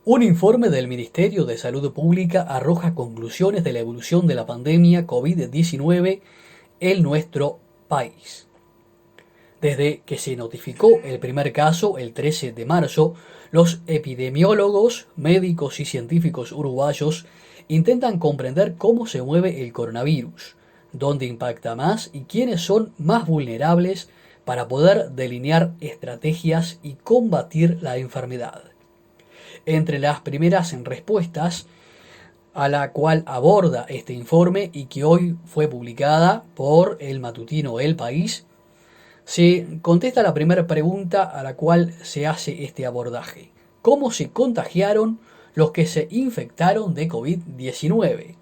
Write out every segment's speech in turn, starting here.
Un informe del Ministerio de Salud Pública arroja conclusiones de la evolución de la pandemia COVID-19 en nuestro país. Desde que se notificó el primer caso el 13 de marzo, los epidemiólogos, médicos y científicos uruguayos intentan comprender cómo se mueve el coronavirus, dónde impacta más y quiénes son más vulnerables para poder delinear estrategias y combatir la enfermedad. Entre las primeras respuestas a la cual aborda este informe y que hoy fue publicada por el matutino El País, se contesta la primera pregunta a la cual se hace este abordaje. ¿Cómo se contagiaron los que se infectaron de COVID-19?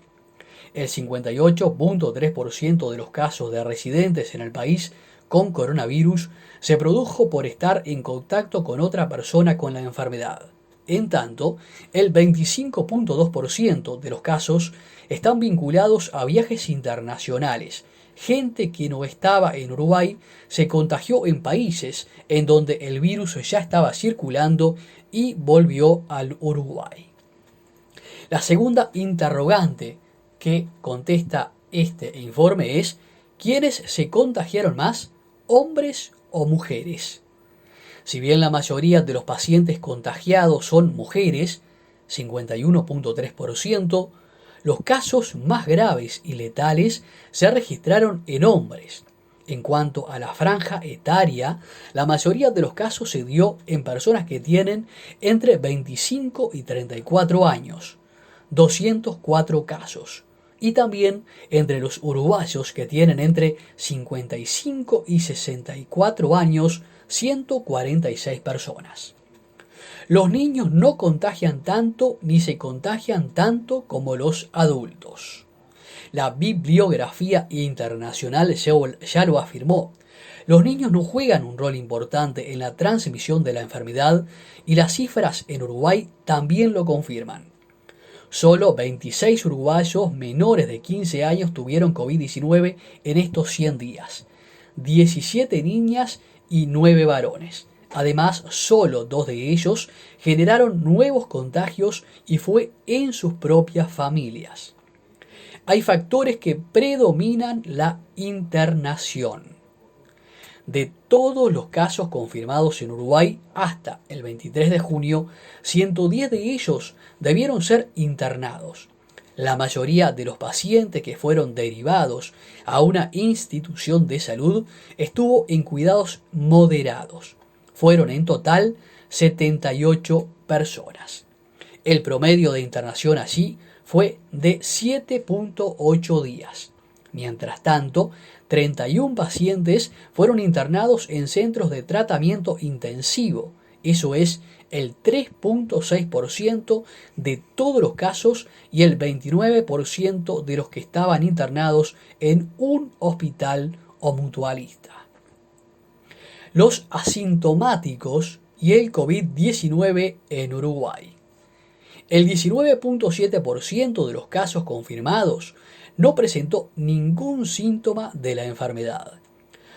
El 58.3% de los casos de residentes en el país con coronavirus se produjo por estar en contacto con otra persona con la enfermedad. En tanto, el 25.2% de los casos están vinculados a viajes internacionales. Gente que no estaba en Uruguay se contagió en países en donde el virus ya estaba circulando y volvió al Uruguay. La segunda interrogante que contesta este informe es: ¿quiénes se contagiaron más, hombres o mujeres? Si bien la mayoría de los pacientes contagiados son mujeres, 51.3%, los casos más graves y letales se registraron en hombres. En cuanto a la franja etaria, la mayoría de los casos se dio en personas que tienen entre 25 y 34 años, 204 casos, y también entre los uruguayos que tienen entre 55 y 64 años, 146 personas. Los niños no contagian tanto ni se contagian tanto como los adultos. La bibliografía internacional ya lo afirmó. Los niños no juegan un rol importante en la transmisión de la enfermedad y las cifras en Uruguay también lo confirman. Solo 26 uruguayos menores de 15 años tuvieron COVID-19 en estos 100 días, 17 niñas y 9 varones. Además, solo 2 de ellos generaron nuevos contagios y fue en sus propias familias. Hay factores que predominan la internación. De todos los casos confirmados en Uruguay hasta el 23 de junio, 110 de ellos debieron ser internados. La mayoría de los pacientes que fueron derivados a una institución de salud estuvo en cuidados moderados. Fueron en total 78 personas. El promedio de internación allí fue de 7.8 días. Mientras tanto, 31 pacientes fueron internados en centros de tratamiento intensivo. Eso es el 3.6% de todos los casos y el 29% de los que estaban internados en un hospital o mutualista. Los asintomáticos y el COVID-19 en Uruguay. El 19.7% de los casos confirmados no presentó ningún síntoma de la enfermedad.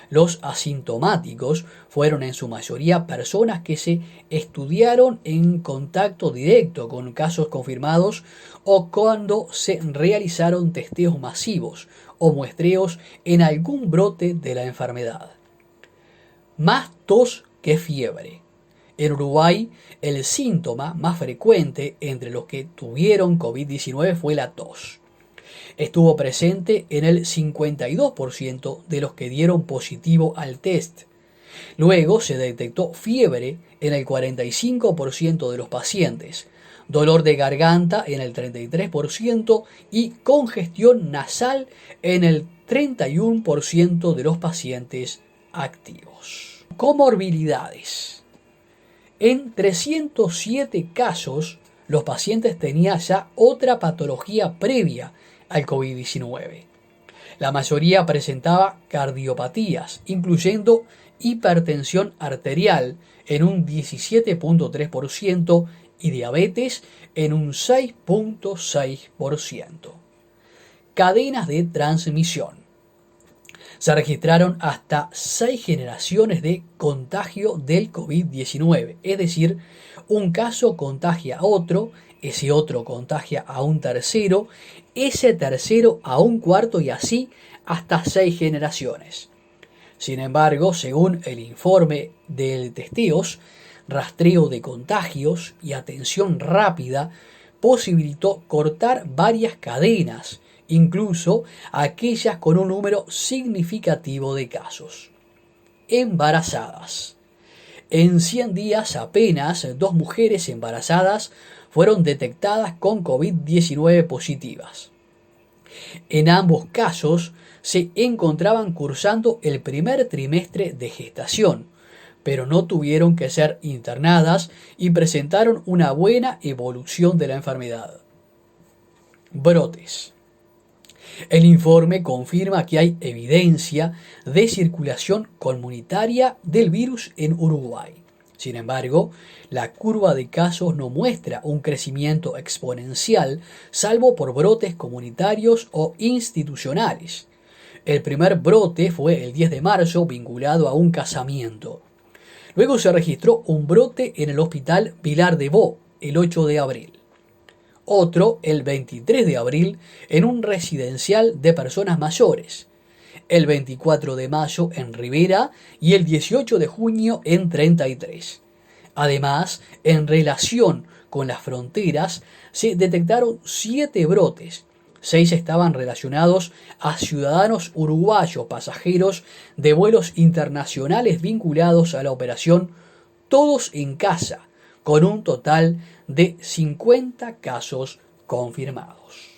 Los asintomáticos fueron en su mayoría personas que se estudiaron en contacto directo con casos confirmados o cuando se realizaron testeos masivos o muestreos en algún brote de la enfermedad. Más tos que fiebre. En Uruguay, el síntoma más frecuente entre los que tuvieron COVID-19 fue la tos. Estuvo presente en el 52% de los que dieron positivo al test. Luego se detectó fiebre en el 45% de los pacientes, dolor de garganta en el 33% y congestión nasal en el 31% de los pacientes activos. Comorbilidades. En 307 casos, los pacientes tenían ya otra patología previa al COVID-19. La mayoría presentaba cardiopatías, incluyendo hipertensión arterial en un 17.3% y diabetes en un 6.6%. Cadenas de transmisión. Se registraron hasta 6 generaciones de contagio del COVID-19, es decir, un caso contagia a otro, ese otro contagia a un tercero, ese tercero a un cuarto y así hasta 6 generaciones. Sin embargo, según el informe del testeos, rastreo de contagios y atención rápida posibilitó cortar varias cadenas, incluso aquellas con un número significativo de casos. Embarazadas. En 100 días apenas 2 mujeres embarazadas fueron detectadas con COVID-19 positivas. En ambos casos se encontraban cursando el primer trimestre de gestación, pero no tuvieron que ser internadas y presentaron una buena evolución de la enfermedad. Brotes. El informe confirma que hay evidencia de circulación comunitaria del virus en Uruguay. Sin embargo, la curva de casos no muestra un crecimiento exponencial, salvo por brotes comunitarios o institucionales. El primer brote fue el 10 de marzo vinculado a un casamiento. Luego se registró un brote en el hospital Vilar de Bo el 8 de abril. Otro el 23 de abril en un residencial de personas mayores. El 24 de mayo en Rivera y el 18 de junio en 33. Además, en relación con las fronteras, se detectaron 7 brotes. 6 estaban relacionados a ciudadanos uruguayos pasajeros de vuelos internacionales vinculados a la operación Todos en Casa, con un total de 50 casos confirmados.